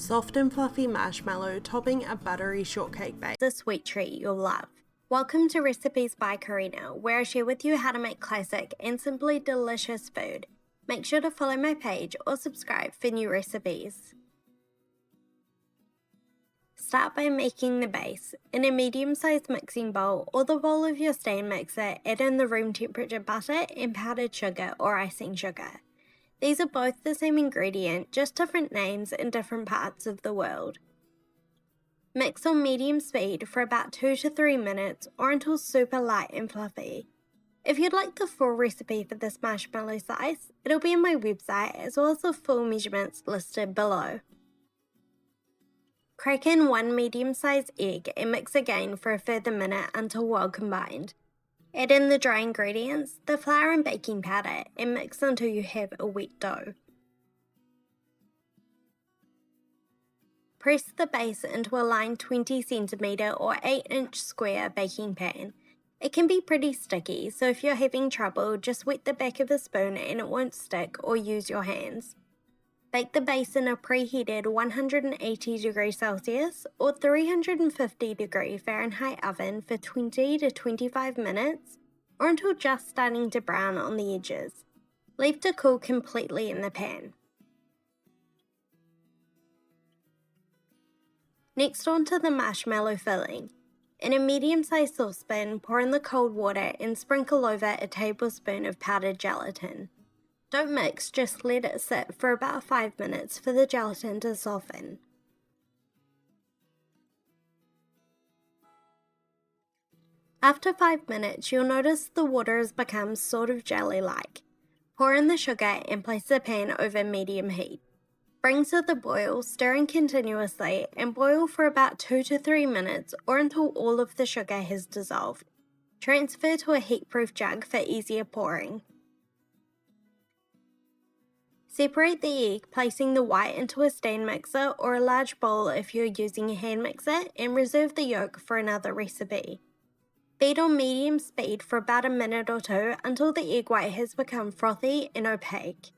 soft and fluffy marshmallow topping a buttery shortcake base. The sweet treat you'll love. Welcome to Recipes by Karina, where I share with you how to make classic and simply delicious food. Make sure to follow my page or subscribe for new recipes. Start by making the base. In a medium-sized mixing bowl or the bowl of your stand mixer, add in the room temperature butter and powdered sugar or icing sugar. These are both the same ingredient, just different names in different parts of the world. Mix on medium speed for about 2 to 3 minutes or until super light and fluffy. If you'd like the full recipe for this marshmallow slice, it'll be on my website as well as the full measurements listed below. Crack in 1 medium-sized egg and mix again for a further minute until well combined. Add in the dry ingredients, the flour and baking powder, and mix until you have a wet dough. Press the base into a lined 20 cm or 8-inch square baking pan. It can be pretty sticky, so if you're having trouble, just wet the back of a spoon and it won't stick, or use your hands. Bake the base in a preheated 180 degrees Celsius or 350 degree Fahrenheit oven for 20 to 25 minutes or until just starting to brown on the edges. Leave to cool completely in the pan. Next, onto the marshmallow filling. In a medium-sized saucepan, pour in the cold water and sprinkle over a tablespoon of powdered gelatin. Don't mix, just let it sit for about 5 minutes for the gelatin to soften. After 5 minutes, you'll notice the water has become sort of jelly-like. Pour in the sugar and place the pan over medium heat. Bring to the boil, stirring continuously, and boil for about 2 to 3 minutes or until all of the sugar has dissolved. Transfer to a heat-proof jug for easier pouring. Separate the egg, placing the white into a stand mixer or a large bowl if you're using a hand mixer, and reserve the yolk for another recipe. Beat on medium speed for about a minute or two until the egg white has become frothy and opaque.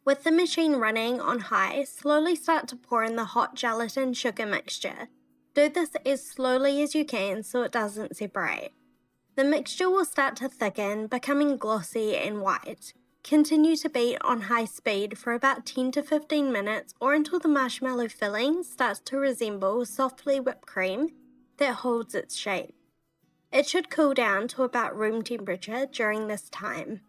With the machine running on high, slowly start to pour in the hot gelatin sugar mixture. Do this as slowly as you can so it doesn't separate. The mixture will start to thicken, becoming glossy and white. Continue to beat on high speed for about 10 to 15 minutes or until the marshmallow filling starts to resemble softly whipped cream that holds its shape. It should cool down to about room temperature during this time.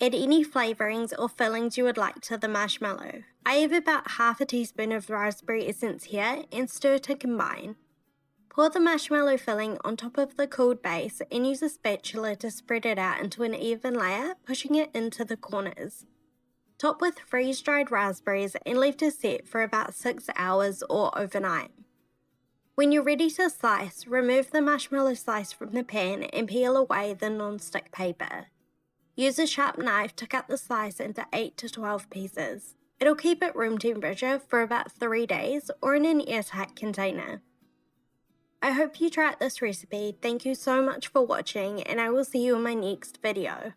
Add any flavourings or fillings you would like to the marshmallow. I have about half a teaspoon of raspberry essence here and stir to combine. Pour the marshmallow filling on top of the cooled base and use a spatula to spread it out into an even layer, pushing it into the corners. Top with freeze-dried raspberries and leave to set for about 6 hours or overnight. When you're ready to slice, remove the marshmallow slice from the pan and peel away the non-stick paper. Use a sharp knife to cut the slice into 8 to 12 pieces. It'll keep at room temperature for about 3 days or in an airtight container. I hope you try out this recipe. Thank you so much for watching, and I will see you in my next video.